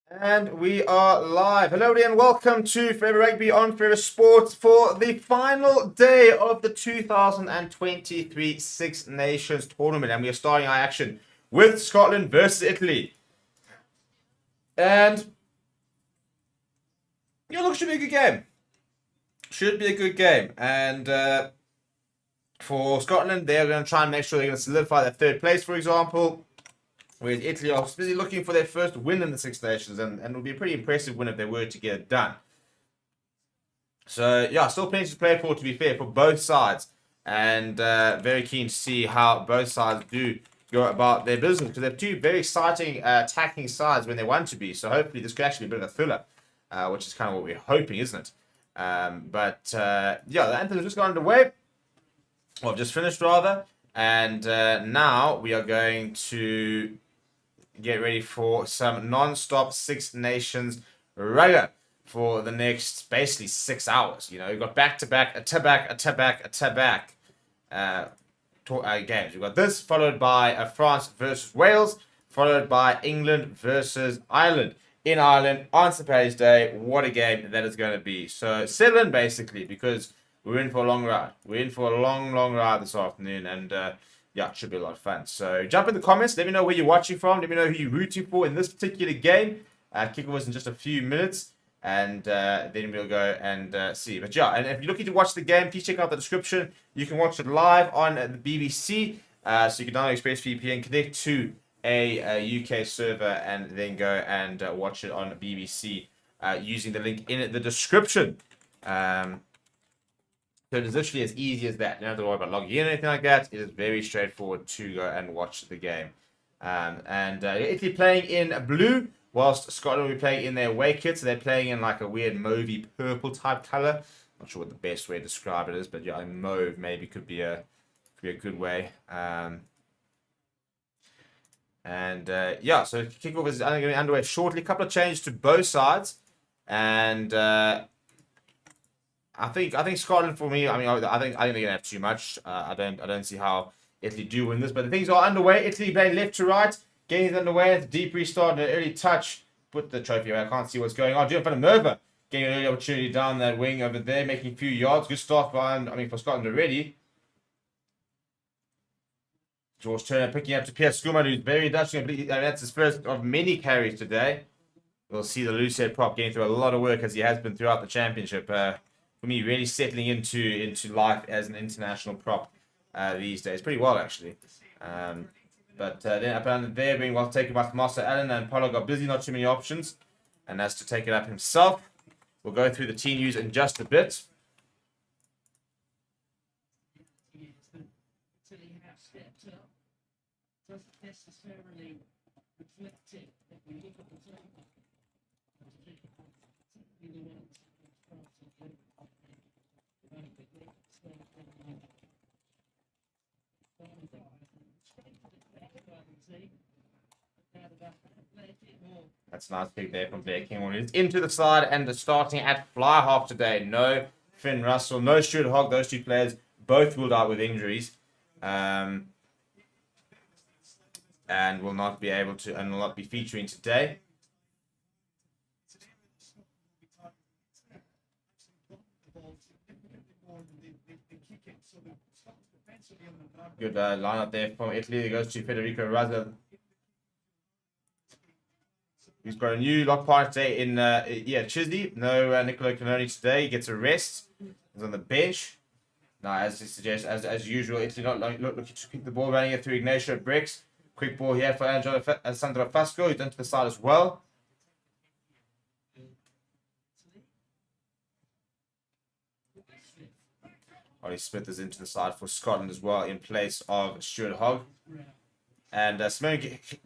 And we are live. Hello, everybody, and welcome to Forever Rugby on Forever Sports for the final day of the 2023 Six Nations tournament. And we are starting our action with Scotland versus Italy. And, look, it should be a good game. Should be a good game. And for Scotland, they're going to try and make sure they're going to solidify their third place, for example. Whereas Italy are busy looking for their first win in the Six Nations, and it would be a pretty impressive win if they were to get it done. So, yeah, still plenty to play for, to be fair, for both sides. And very keen to see how both sides do go about their business, because they're two very exciting attacking sides when they want to be. So hopefully this could actually be a bit of a thriller, which is kind of what we're hoping, isn't it? Yeah, the anthem has just got underway. Well, just finished, rather. And now we are going to get ready for some non-stop Six Nations rugby for the next basically 6 hours. We've got back-to-back, games. We've got this followed by France versus Wales, followed by England versus Ireland. In Ireland on St. Paddy's Day, what a game that is going to be. So 7 basically, because we're in for a long ride. We're in for a long, long ride this afternoon, and yeah, it should be a lot of fun. So jump in the comments. Let me know where you're watching from. Let me know who you're rooting for in this particular game. Kickoff was in just a few minutes. And then we'll go and see. But yeah, and if you're looking to watch the game, please check out the description. You can watch it live on the BBC. So you can download StevieP, connect to a UK server, and then go and watch it on BBC using the link in the description. So it is literally as easy as that. You don't have to worry about logging in or anything like that. It is very straightforward to go and watch the game. Italy playing in blue, whilst Scotland will be playing in their away kit. So they're playing in like a weird mauvey purple type colour. Not sure what the best way to describe it is, but yeah, mauve maybe could be a good way. Yeah, so kickoff is going to be underway shortly. A couple of changes to both sides, and I think Scotland, for me, I think they're gonna have too much. I don't see how Italy do win this, but the things are underway. Italy playing left to right, getting it underway at the deep restart and an early touch. Put the trophy away. I can't see what's going on. Julian van der Merwe getting an early opportunity down that wing over there, making a few yards. Good start for Scotland already. George Turner picking up to Pierre Schoeman, who's very Dutch. That's his first of many carries today. We'll see the loose head prop getting through a lot of work as he has been throughout the championship. For me, really settling into life as an international prop these days. Pretty well, actually. But then up under there, being well taken by Master Allen, and Paulo got busy, not too many options. And has to take it up himself. We'll go through the team news in just a bit. That's a nice pick there from Blair King. It's into the side and starting at fly half today. No Finn Russell, no Stuart Hogg. Those two players both ruled out with injuries. And will not be able to, and will not be featuring today. Good lineup there from Italy. It goes to Federico Razza. He's got a new lock partner today in Chisney. No Niccolo Canoni today. He gets a rest. He's on the bench. Now, as he suggests, as usual, Italy not looking to keep the ball running it through Ignacio Bricks. Quick ball here for Alessandro Fasco, who's done to the side as well. Ollie Smith is into the side for Scotland as well in place of Stuart Hogg. And Simone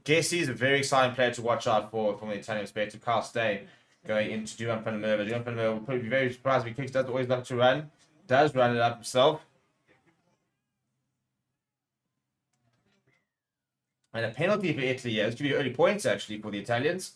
Gessi is a very exciting player to watch out for from the Italian perspective. Carl Steyn going into Julian van der Merwe. Julian van der Merwe will probably be very surprised if he kicks. Does always love to run. Does run it up himself. And a penalty for Italy. Yeah, this could be early points actually for the Italians.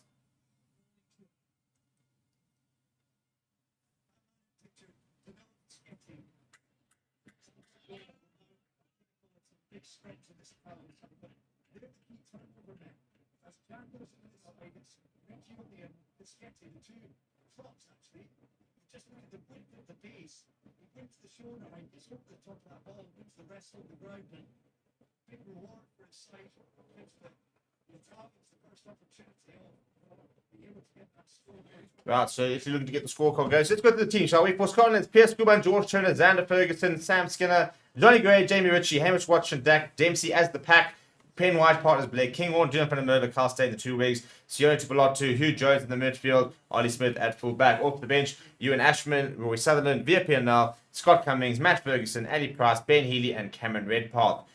Right, so if you're looking to get the scorecard goes, let's go to the team, shall we? For Scotland, it's Pierce Kuban, George Turner, Xander Ferguson, Sam Skinner, Johnny Gray, Jamie Ritchie, Hamish Watson, Dak Dempsey as the pack. Penn White partners Blake Kinghorn, Dylan Van der Merwe, Carl State in the 2 wings, Sione Tupelotu, Hugh Jones in the midfield, Ollie Smith at full back. Off the bench, Ewan Ashman, Roy Sutherland, Via Pianal, Scott Cummings, Matt Ferguson, Ali Price, Ben Healy, and Cameron Redpath.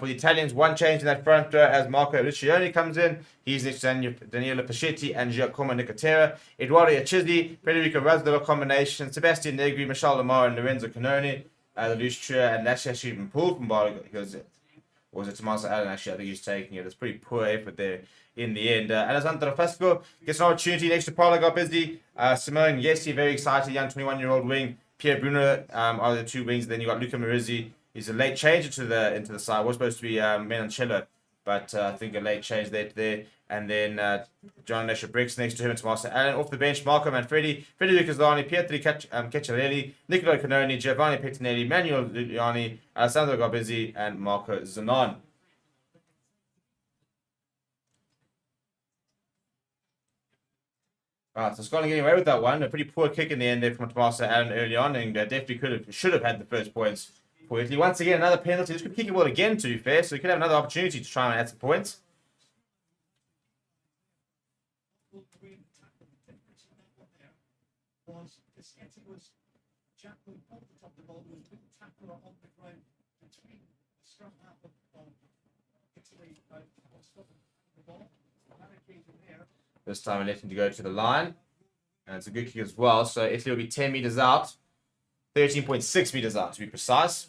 For the Italians, one change in that front row as Marco Riccioni comes in. He's next to Daniele Paschetti and Giacomo Nicotera. Eduardo Iachizzi, Federico Razdolo combination, Sebastian Negri, Michel Lamar, and Lorenzo Canoni. The loose trio, and that's actually been pulled from Barlow because was it Tommaso Allen? Actually, I think he's taking it. It's pretty poor effort there in the end. Alessandro Fasco gets an opportunity next to Paolo Garbizzi. Simone Yesi, very excited, young 21-year-old wing. Pierre Bruno are the 2 wings. Then you got Luca Marizzi. He's a late change into the side. Was supposed to be Menoncello, but I think a late change there. And then John Nesher Briggs next to him and Tommaso Allen. Off the bench, Marco Manfredi, Federico Zani, Pietri Ceccarelli, Niccolo Canoni, Giovanni Pettinelli, Manuel Luliani, Alessandro Garbizzi, and Marco Zanon. Right, so Scotland getting away with that one. A pretty poor kick in the end there from Tommaso Allen early on, and definitely should have had the first points for Italy. Once again, another penalty. This could kick it well again, to be fair, so we could have another opportunity to try and add some points. This time I left him to go to the line. And it's a good kick as well. So Italy will be 10 meters out. 13.6 meters out to be precise.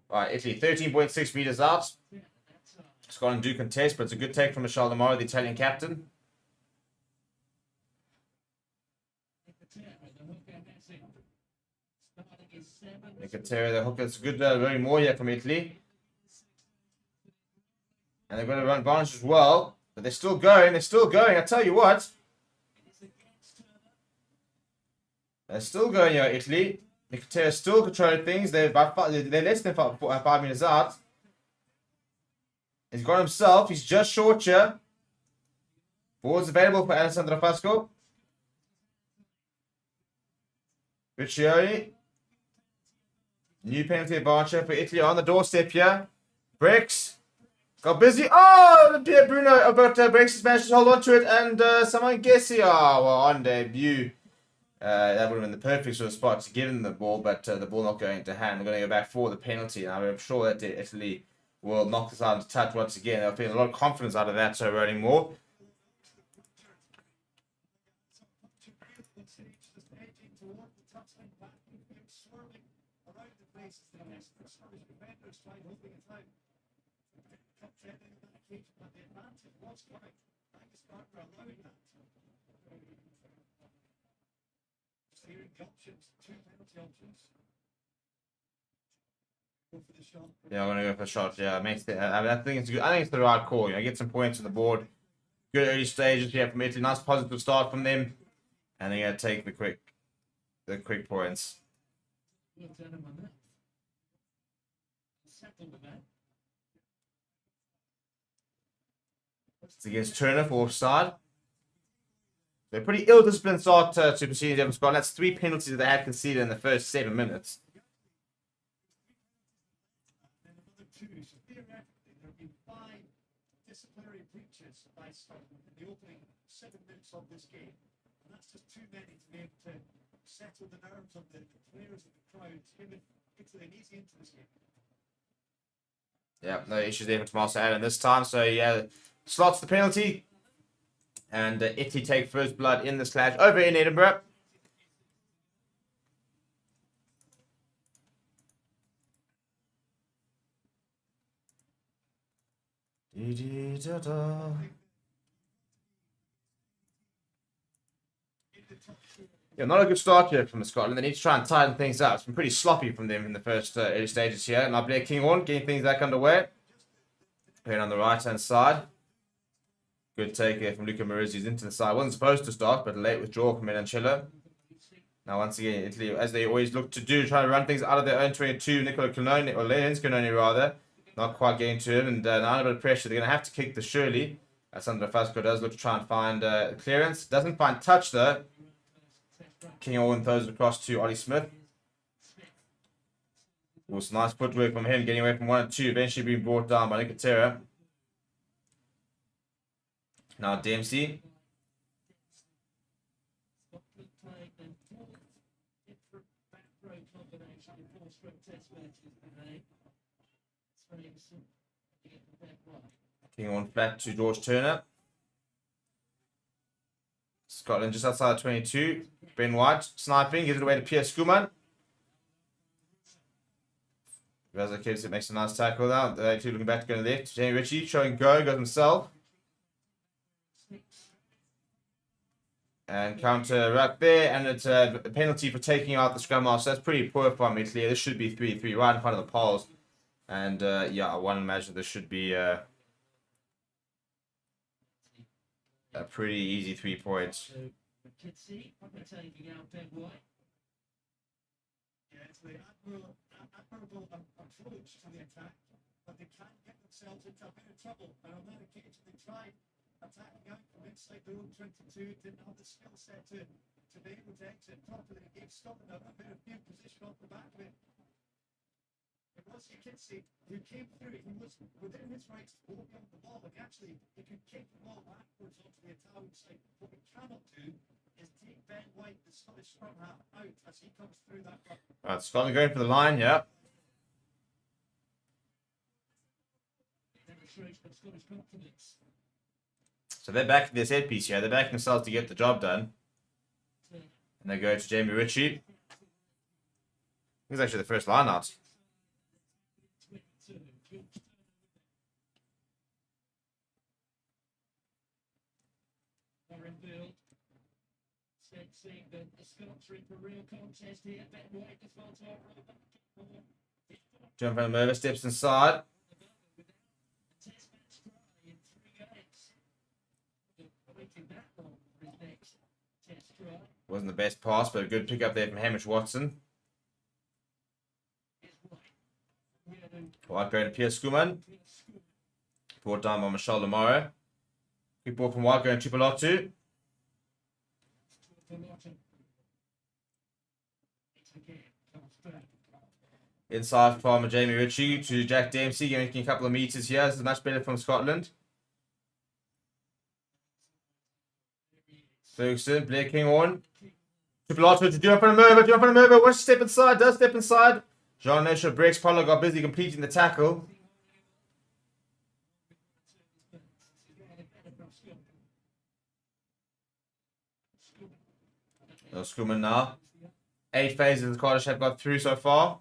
Right, Italy 13.6 meters out. Scotland do contest, but it's a good take from Michel Lamar, the Italian captain. Nicotera, the hooker. It's good running more here from Italy. And they've got a run advantage as well. But they're still going. They're still going. I tell you what. They're still going here, Italy. Nicotera still controlling things. They're less than 5 minutes out. He's got himself. He's just short here. Boards available for Alessandro Fasco. Riccioli. New penalty advantage for Italy on the doorstep here. Briggs. Got busy. Oh, Pierre Bruno. But Briggs managed to hold on to it. And someone guessing. Oh, well, on debut. That would have been the perfect sort of spot to give him the ball. But the ball not going into hand. They're going to go back for the penalty. And I'm sure that Italy will knock this out into touch once again. They'll feel a lot of confidence out of that. So running more. Yeah, I'm gonna go for a shot. Yeah, I think it's good. I think it's the right call. You know, get some points on the board. Good early stages here from Italy. Nice positive start from them, and they're gonna take the quick points. It's against Turner for offside. They're pretty ill-disciplined start to proceed in Scotland. That's 3 penalties that they had conceded in the first 7 minutes. Disciplinary breaches by Scotland in the opening 7 minutes of this game. And that's just too many to be able to settle the nerves of the players of the crowd, giving Italy an easy into this game. Yeah, no issues there for Tommaso Allen this time. So, yeah, slots the penalty. And Italy take first blood in this clash over in Edinburgh. Dee-dee-da-da. Yeah, not a good start here from Scotland. They need to try and tighten things up. It's been pretty sloppy from them in the first early stages here. Now Blair Kinghorn getting things back underway. Playing on the right-hand side. Good take here from Luca Marizzi's into the side. Wasn't supposed to start, but a late withdrawal from Melancello. Now, once again, Italy, as they always look to do, trying to run things out of their own 22. Nicola Canoni, or Lenz Canoni rather, not quite getting to him. And now a bit of pressure. They're going to have to kick this surely. Sandra Fasco does look to try and find clearance. Doesn't find touch, though. King Owen throws it across to Ollie Smith. It was nice footwork from him, getting away from 1 and 2. Eventually being brought down by Nicotera. Now Dempsey. King on flat to George Turner. Scotland just outside 22. Ben White sniping, gives it away to Pierre Skuman. Raza Kids makes a nice tackle now. They two looking back to go to the left. Jamie Ritchie showing goes himself. And counter right there, and it's a penalty for taking out the scrum half. So that's pretty poor from Italy. This should be 3-3 right in front of the poles. And yeah, I want to imagine this should be a pretty easy 3 points. Admirable approach to the attack, but they can't get themselves into a bit of trouble. And on that occasion, they tried attacking out from inside their own 22, didn't have the skill set to be able to exit properly. It gave Scotland a bit of good position off the back of it. It was Yakitsi who came through. He was within his rights to hold on the ball, and actually, he could kick the ball backwards onto the Italian side. What we cannot do is take Ben White, the Scottish scrum half, out as he comes through that run. Right, Scotland going for the line, yeah. So they're backing their set piece here. They're backing themselves to get the job done. And they go to Jamie Ritchie. He's actually the first line out. John Van Merwe steps inside. Wasn't the best pass, but a good pick up there from Hamish Watson. White going to Pierre Skuman. Brought down by Michelle Lamaro. Good ball from White going to Tripolotto. Inside from Jamie Ritchie to Jack Dempsey, making a couple of meters here. This is much better from Scotland. Ferguson, Blair Kinghorn. Tripolotto to John Van Merwe. John Van Merwe wants to step inside, does step inside. Jean Nesha breaks. Polo got busy completing the tackle. No Skuman now. 8 phases the Scottish have got through so far.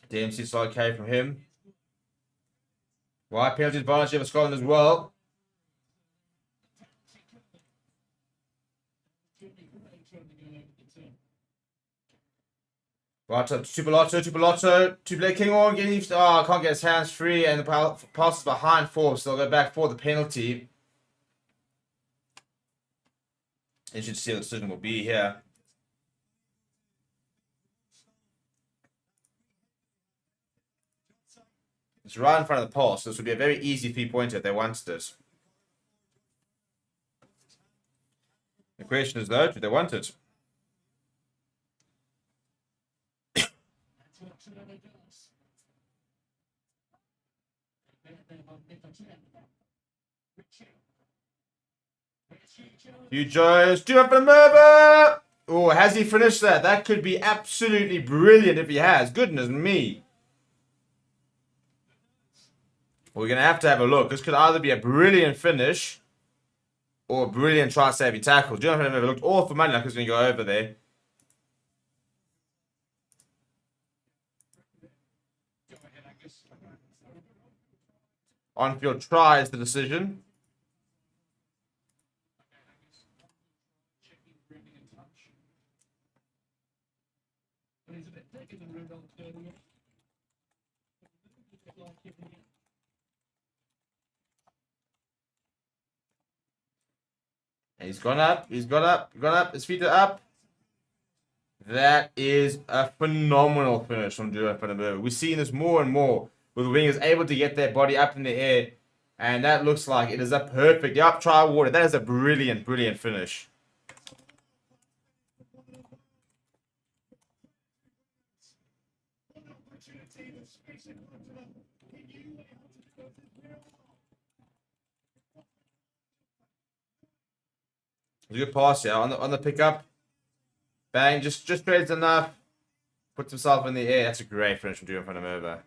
Dempsey solid carry from him. White penalty advantage over Scotland as well. Right up to Tripolotto to Blair Kinghorn. Can't get his hands free, and the pass is behind Forbes, so they'll go back for the penalty. Interesting to see what the decision will be here. It's right in front of the pole, so this would be a very easy 3-pointer if they wanted it. The question is, though, do they want it? Hugh Jones, do it for the Merwe! Oh, has he finished that? That could be absolutely brilliant if he has. Goodness me. We're going to have a look. This could either be a brilliant finish or a brilliant try-saving tackle. Jonathan Merwe looked all for money like he was going to go over there. On-field try is the decision. He's gone up. He's gone up. His feet are up. That is a phenomenal finish from Duo Fanabur. We're seeing this more and more with the wingers able to get their body up in the air. And that looks like it is a perfect. Yep, try water. That is a brilliant, brilliant finish. Good pass, yeah, on the pickup. Bang, just trades enough. Puts himself in the air. That's a great finish from Duo Fanabur.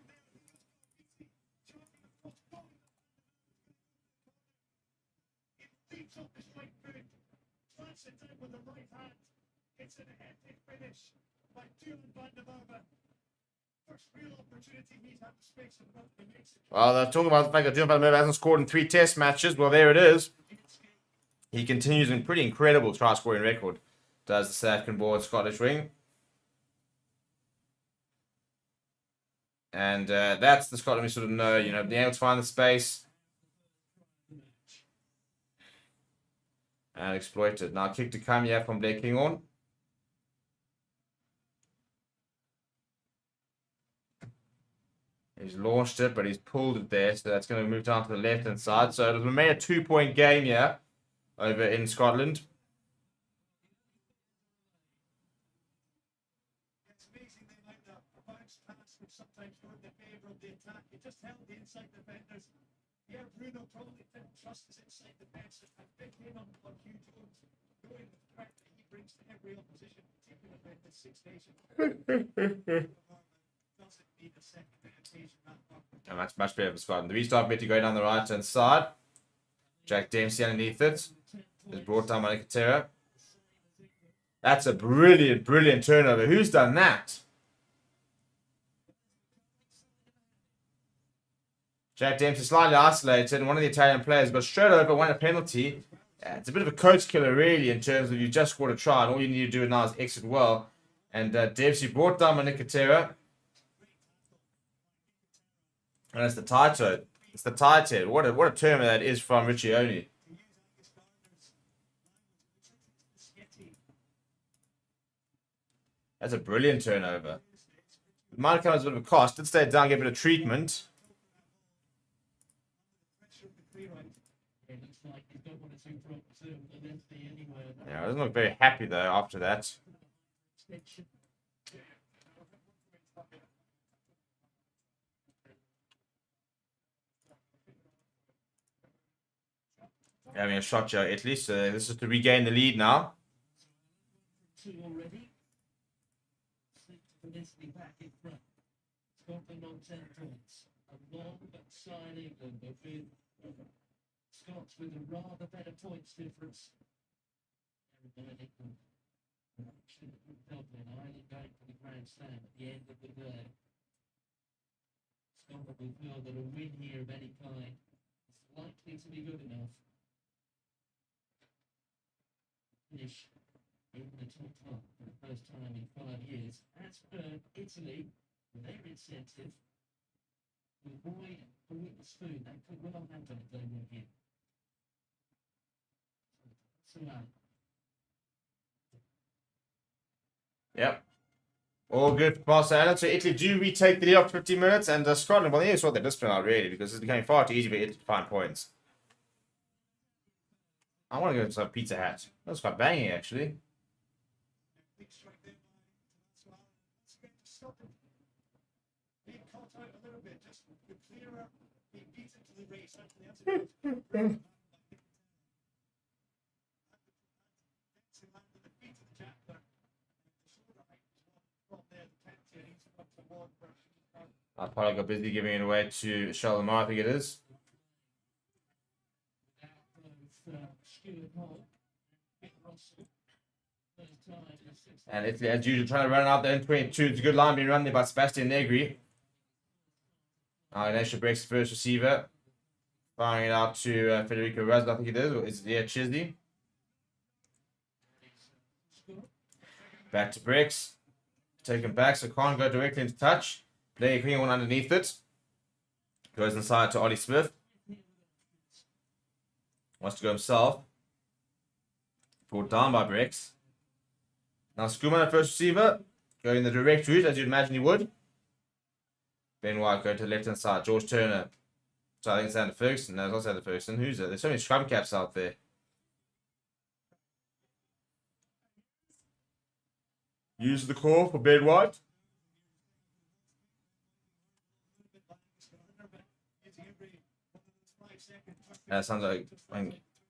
Well, they're talking about the fact that Duo Fanabur hasn't scored in 3 test matches. Well, there it is. He continues in pretty incredible try scoring record. Does the second board Scottish wing. And that's the Scotland we sort of know, you know, being able to find the space. And exploit it. Now kick to come here from Blair Kinghorn. He's launched it, but he's pulled it there. So that's going to move down to the left-hand side. So it'll remain a 2-point game here over in Scotland. It's amazing they like that. A bounce pass which sometimes go in the favour of the attack. He just held the inside defenders. Here Bruno probably didn't trust his inside defenders and big in on Hugh Jones, knowing the threat that he brings to every opposition, particularly with the Six Nations. Doesn't need a second meditation that one. And that's much better for Scotland. The restart bit to go down the right-hand side. Jack Dempsey underneath it. Is brought down by Nicotera. That's a brilliant, brilliant turnover. Who's done that? Jack Dempsey slightly isolated, and one of the Italian players got straight over, won a penalty. It's a bit of a coach killer, really, in terms of you just scored a try, and all you need to do now is exit well. And Dempsey brought down by Nicotera. And it's the tighthead. It's the tighthead. What a term that is from Riccioni. That's a brilliant turnover. It might have come as a bit of a cost. Did stay down, get a bit of treatment. Yeah, doesn't look very happy though after that. Having a shot here, Italy. So this is to regain the lead now. Back in front. Scotland on 10 points. A long but side England, but with Scots with a rather better points difference. England. Dublin, Ireland going for the Grand Slam at the end of the day. Scotland will feel that a win here of any kind is likely to be good enough. Finish in the top half for the first time in 5 years. As per Italy, their incentive to avoid a witness spoon, that could well happen if they win here. So, Yep. All good for Barcelona. So Italy do retake the lead after 15 minutes, and Scotland, well, they need to sort their discipline out really, because it's becoming far too easy for Italy to find points. I want to go to some Pizza Hut. That's quite banging, actually. Being caught out a little bit, just the clearer, being beaten to the race, actually, I probably got busy giving it away to Sheldon Moore, I think it is. And Italy, as usual, trying to run out there in 22. It's a good line being run there by Sebastian Negri. Nation breaks the first receiver. Firing it out to Federico Rez, I think it is. Or is it, yeah, Chisley. Back to Bricks. Taken back, so can't go directly into touch. Play a one underneath it. Goes inside to Ollie Smith. Wants to go himself. Brought down by Bricks. Now Skooma, the first receiver. Going the direct route, as you'd imagine he would. Ben White going to the left-hand side. George Turner. So I think it's Sander Ferguson. No, it's not Sander Ferguson. Who's it? There's so many scrum caps out there. Use the call for Ben White. Sounds like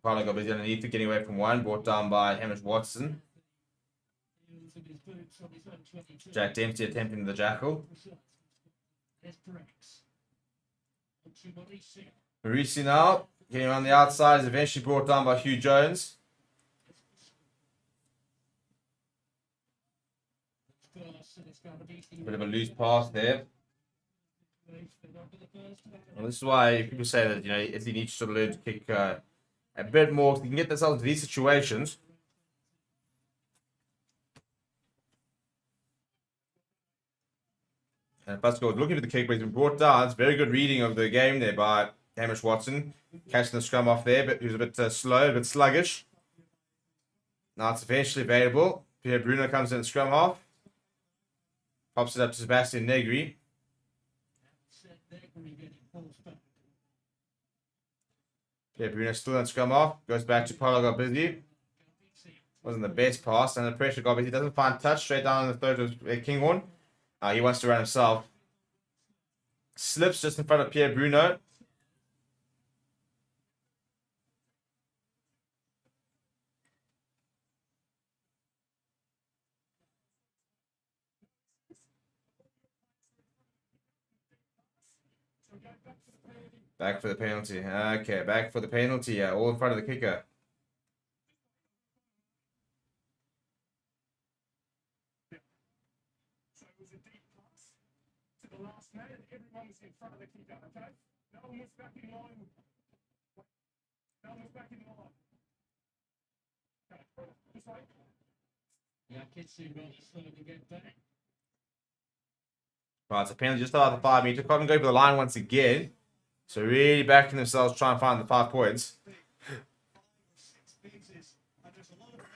Carlo got busy underneath it, getting away from one. Brought down by Hamish Watson. Jack Dempsey attempting the jackal. Marisi now, getting around the outside, is eventually brought down by Hugh Jones. Bit of a loose pass there. Well, this is why people say that, you know, Italy needs to sort of learn to kick a bit more so they can get themselves into these situations. And Pascal looking for the kick, but he's been brought down. It's very good reading of the game there by Hamish Watson. Catching the scrum off there, but he was a bit slow, a bit sluggish. Now it's eventually available. Pierre Bruno comes in the scrum half. Pops it up to Sebastian Negri. Pierre Bruno still in scrum half. Goes back to Paulo Garbizzi. Wasn't the best pass, and the pressure Garbizzi doesn't find touch. Straight down the throat of Kinghorn. He wants to run himself. Slips just in front of Pierre Bruno. Back for the penalty. Okay, back for the penalty. Yeah, all in front of the kicker. So it was a deep pass to the last man, and everyone was in front of the kicker, okay? No one was back in line. No one was back in line. Okay, just like... Yeah, Kitsu really slowly to get back. Right, so penalty just about the 5 meter. Couldn't go for the line once again. So really backing themselves, trying to find the 5 points. 5 or 6 phases, and there's a lot of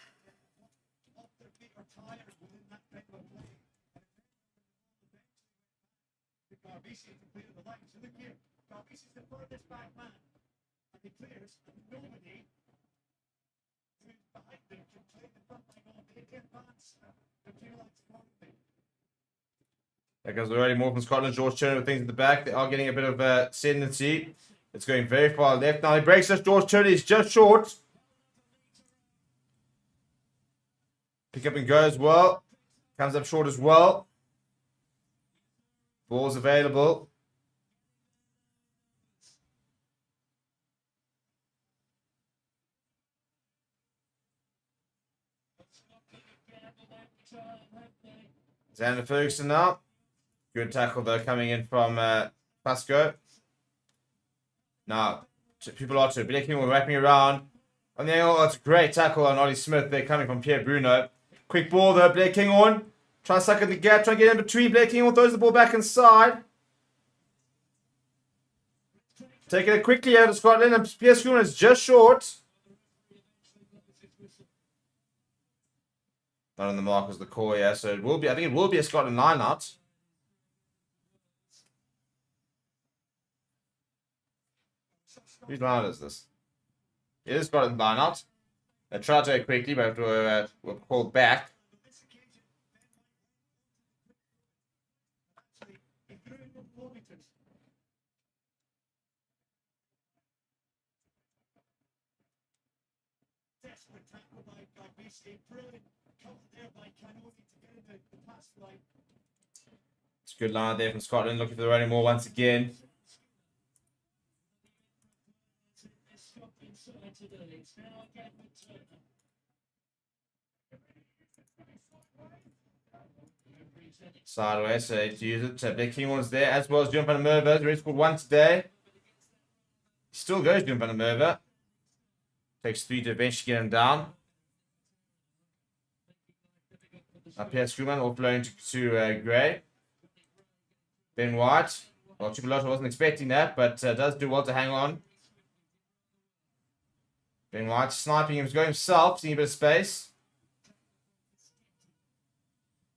off their feet are tired within that type of play. The Garbisi to clear the line. So look here, Garbisi's the furthest back man, and he clears, and nobody who's behind them can play the front line on. They can advance the two lines accordingly. That goes already more from Scotland. George Turner with things at the back. They are getting a bit of ascendancy. It's going very far left. Now he breaks us. George Turner is just short. Pick up and go as well. Comes up short as well. Ball's available. Xander Ferguson now. Good tackle though coming in from Pasco. Now, people are to Blakey will wrapping around. On the angle, that's a great tackle on Ollie Smith. They're coming from Pierre Bruno. Quick ball though, Blake Kinghorn. Try to suck in the gap, try to get in between. Blake Kinghorn throws the ball back inside. Taking it quickly out of Scotland, and Pierre Schoon is just short. Not on the mark was the core, yeah. So it will be, I think it will be a Scotland line out. Whose line is this? It is Scotland line out. They tried to go quickly, but were called back. Desperate tackle by Garbisi. Brilliant cover there by Canoni to get into the pass line. It's a good line there from Scotland, looking for the running more once again. Sideways, so to use it. So Black King was there, as well as Jim van der Merwe. He's already scored one today. Still goes Jim van der Merwe. Takes 3 to eventually get him down. Pierre Schoeman offloading to Gray. Ben White. Well, Chipolata wasn't expecting that, but does do well to hang on. Ben White sniping him, he's going himself, seeing a bit of space.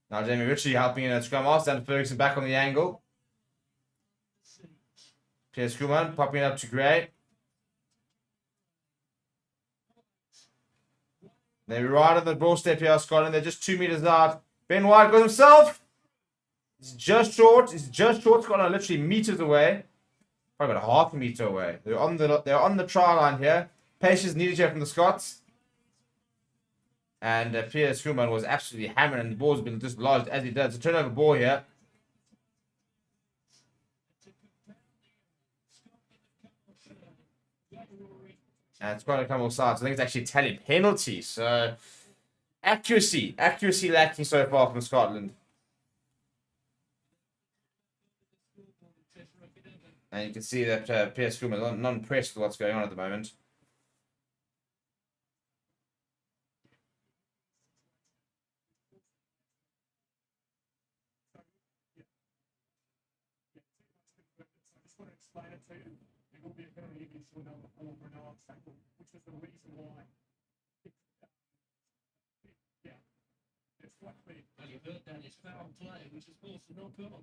Now Jamie Ritchie helping in a scrum off. Dan Ferguson back on the angle. Pierre Schoeman popping it up to Gray. They're right on the ball step here, Scotland. They're just 2 meters out. Ben White goes himself. He's just short. He's just short. Scotland are literally meters away. Probably about half a meter away. They're on the try line here. Patience needed here from the Scots. And Pierre Schoeman was absolutely hammering, and the ball's been dislodged as he does. It's a turnover ball here. And it's quite a couple of sides. I think it's actually telling penalty. So accuracy lacking so far from Scotland. And you can see that Pierre Schoeman is not impressed with what's going on at the moment. Explain it to you. It will be a penalty if you saw over an arm tackle, which was the reason why. Yeah, it's quite clear. Well, you heard that it's foul play, which is forced to knock on.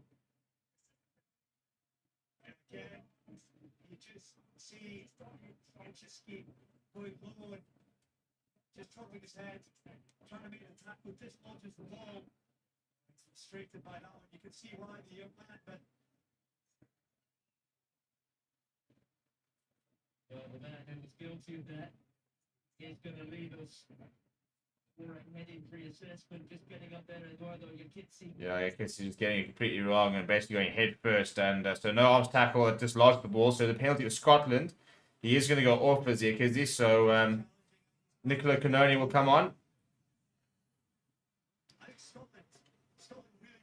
Again, you just see keep going low and just dropping his head, trying to make a tackle, dislodges the ball. It's frustrated by that one. You can see why the young man, but The man who was guilty of that is going to leave us for a head injury assessment, just getting up there and Eduardo, your kid see. Yeah, I guess he's getting it completely wrong and basically going head first. And so no arms tackle, it dislodged the ball. So the penalty was Scotland. He is going to go off as Ikizi. So Nicola Canoni will come on. I think Scotland really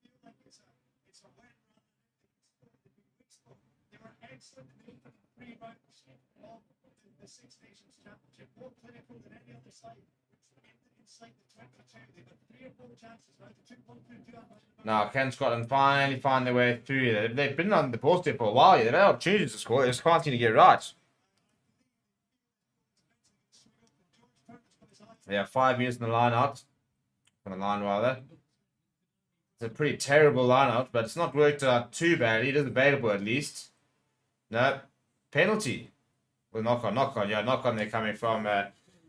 feel like it's a win rather than they were excellent in the opening 3 rounds of the Six Nations Championship, more clinical than any other side. Inside the 22, they've got 3 or 4 chances now. They took 1 through 2. Now, can Scotland finally find their way through? They've been on the ball step for a while. They've had opportunities to score. They just can't seem to get it right. They have 5 years in the line out. On the line, rather. It's a pretty terrible line out, but it's not worked out too badly. It is available at least. No. Penalty. Well, knock on. Yeah, knock on. They're coming from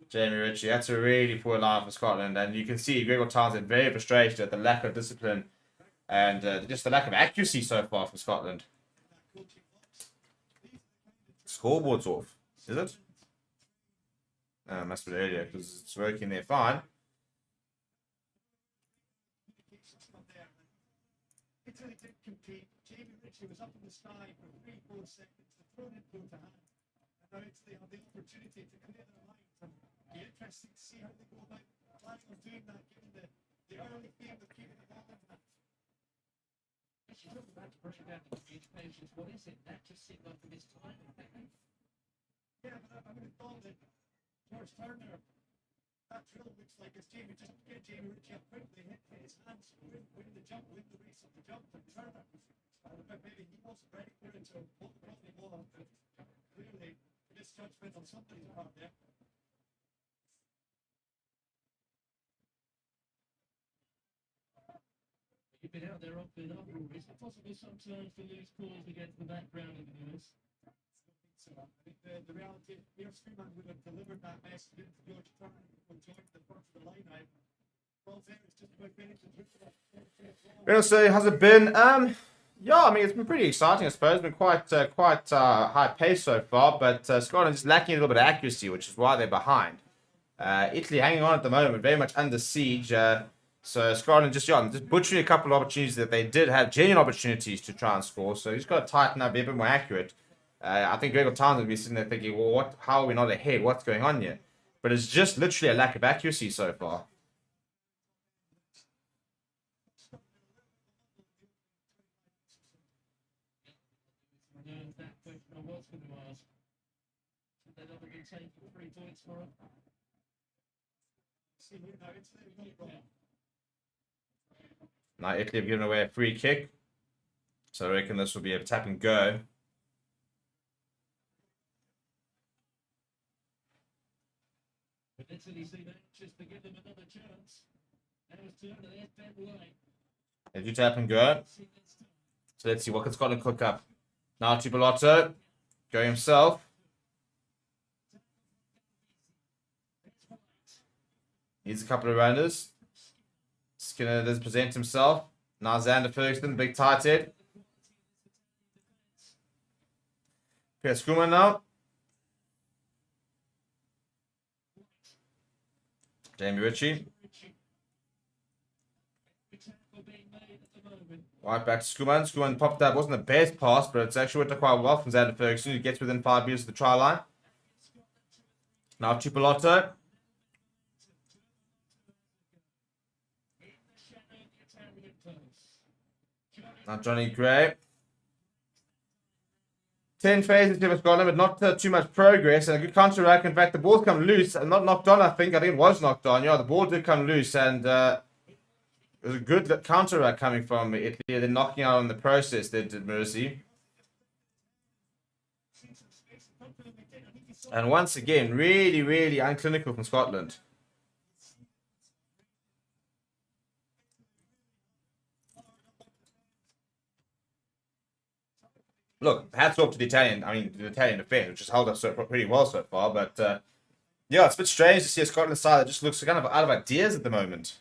Jamie Ritchie. That's a really poor line for Scotland. And you can see Gregor Townsend very frustrated at the lack of discipline and just the lack of accuracy so far from Scotland. Scoreboard's off. Is it? Must have been earlier because it's working there fine. Italy did compete. Jamie Ritchie was up in the sky for 3-4 seconds. The throw didn't go to hand. And now Italy have the opportunity to clear their lines. And it'll be interesting to see how they go about planning on doing that, given the early game of keeping the ball in hand. If you look back to bring down the communications, what is it? That just seemed like a mistiming. Yeah, but I would have thought that George Turner, that drill looks like it's Jamie, just get Jamie Ritchie up quickly, hit his hands, win the jump, win the race of the jump, and Turner, maybe he wasn't ready for it, so probably more than clearly misjudgment on somebody's part there. You've been out there often enough, Rory. Is it possible sometimes to lose calls against the background of the noise? So I think the reality, Pierre Schoeman would have delivered that message into George Turner when joined the front of the line out. Well, there it's just about finishing through for that. Well, so has it been? Yeah, I mean it's been pretty exciting. I suppose it's been quite high pace so far, but Scotland is lacking a little bit of accuracy, which is why they're behind. Italy hanging on at the moment, very much under siege. So Scotland just butchering a couple of opportunities that they did have, genuine opportunities to try and score. So he's got to tighten up, be a bit more accurate. I think Gregor Townsend will be sitting there thinking, well, how are we not ahead? What's going on here? But it's just literally a lack of accuracy so far. going to ask. Should that ever been taken 3 points for him? See, you know, it's really not wrong. Now Italy have given away a free kick. So I reckon this will be a tap and go. But Italy seem anxious to give them another chance. Now it's turned to their Ben White. They do tap and go. So let's see what can Scotland cook up. Now to Belotto. Go himself. Needs a couple of runners. Skinner does present himself. Now Xander Ferguson, big tight head. Pierce Kuma now. Jamie Ritchie. Right back to Skuman. Skuman popped up. Wasn't the best pass, but it's actually worked out quite well from Xander Ferguson, who gets within 5 meters of the try line. Now Chipolotto. Now Johnny Gray. 10 phases to Scotland, but not too much progress. And a good counter-rack. In fact, the ball's come loose and not knocked on, I think. I think it was knocked on. Yeah, the ball did come loose. And it was a good counter-rack coming from Italy. They're knocking out in the process. They did Mercy. And once again, really, really unclinical from Scotland. Look, hats off to the Italian. I mean, the Italian defense, which has held up pretty well so far. But yeah, it's a bit strange to see a Scotland side that just looks kind of out of ideas at the moment.